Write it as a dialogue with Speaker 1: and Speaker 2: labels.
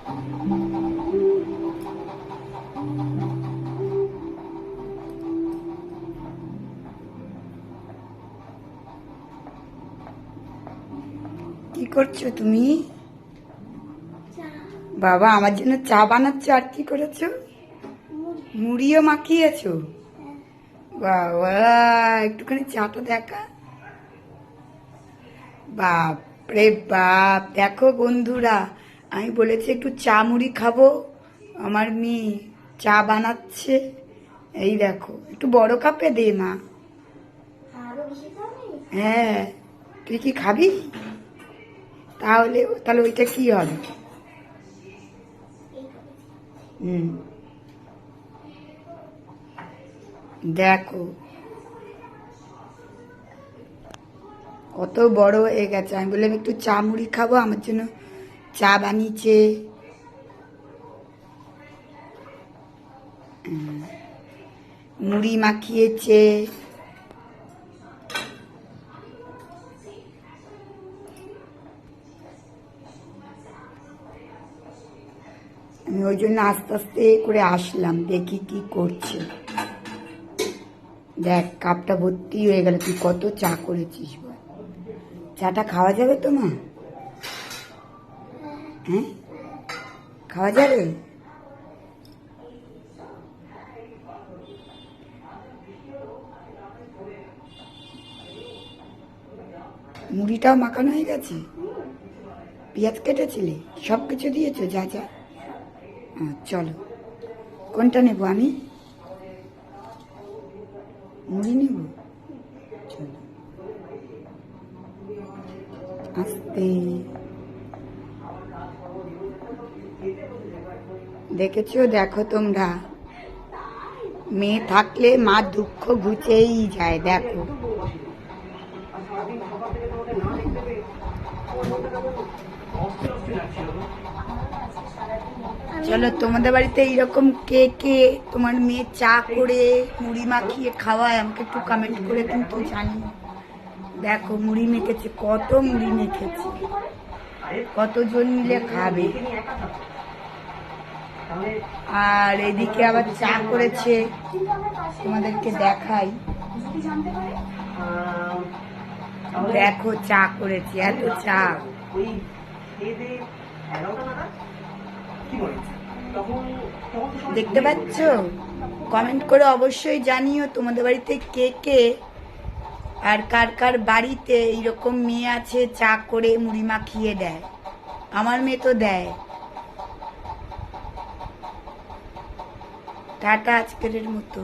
Speaker 1: কি করছো তুমি? বাবা আমার জন্য চা বানাচ্ছো। আর কি করেছো? মুড়িও মাখিয়েছো? বাবা একটুখানি চাটা দেখা। বাপ রে বাপ, দেখো বন্ধুরা, আমি বলেছি একটু চা মুড়ি খাবো, আমার মেয়ে চা বানাচ্ছে। এই দেখো, একটু বড় কাপে দে মা। হ্যাঁ, তুই কি খাবি? তাহলে তাহলে ওইটা কি হবে? দেখো কত বড় হয়ে গেছে। আমি বললাম একটু চা মুড়ি খাবো, আমার জন্য চা বানিয়েছে। মুড়ি মাখিয়েছে। আমি ওই জন্য আস্তে আস্তে করে আসলাম, দেখি কি করছে। দেখ কাপটা ভর্তি হয়ে গেল। তুই কত চা করেছিস বল? চাটা খাওয়া যাবে তো মা? হ্যাঁ, খাওয়া যাবে? মুড়িটাও মাখানো হয়ে গেছে? পেঁয়াজ কেটেছিলে? সব কিছু দিয়েছো যা যা? চলো, কোনটা নেব আমি? মুড়ি নেব? চলো আস্তে। দেখেছো? দেখো তোমরা, মেয়ে থাকলে মা দুঃখ ঘুচেই যায়। দেখো চলো, তোমাদের বাড়িতে এইরকম কে কে তোমার মেয়ে চা করে মুড়ি মাখিয়ে খাওয়ায় আমাকে একটু কমেন্ট করে কিন্তু জানিও। দেখো মুড়ি মেখেছে, কত মুড়ি মেখেছে, কতজন মিলে খাবে। আর এদিকে আবার চা করেছে, তোমাদেরকে দেখাই। দেখো চা করেছে, এত চা। দেখতে পাচ্ছ? কমেন্ট করে অবশ্যই জানিও তোমাদের বাড়িতে কে কে আর কার কার বাড়িতে এইরকম মেয়ে আছে চা করে মুড়ি মাখিয়ে দেয়। আমার মেয়ে তো দেয়। টাটা আজকের মতো।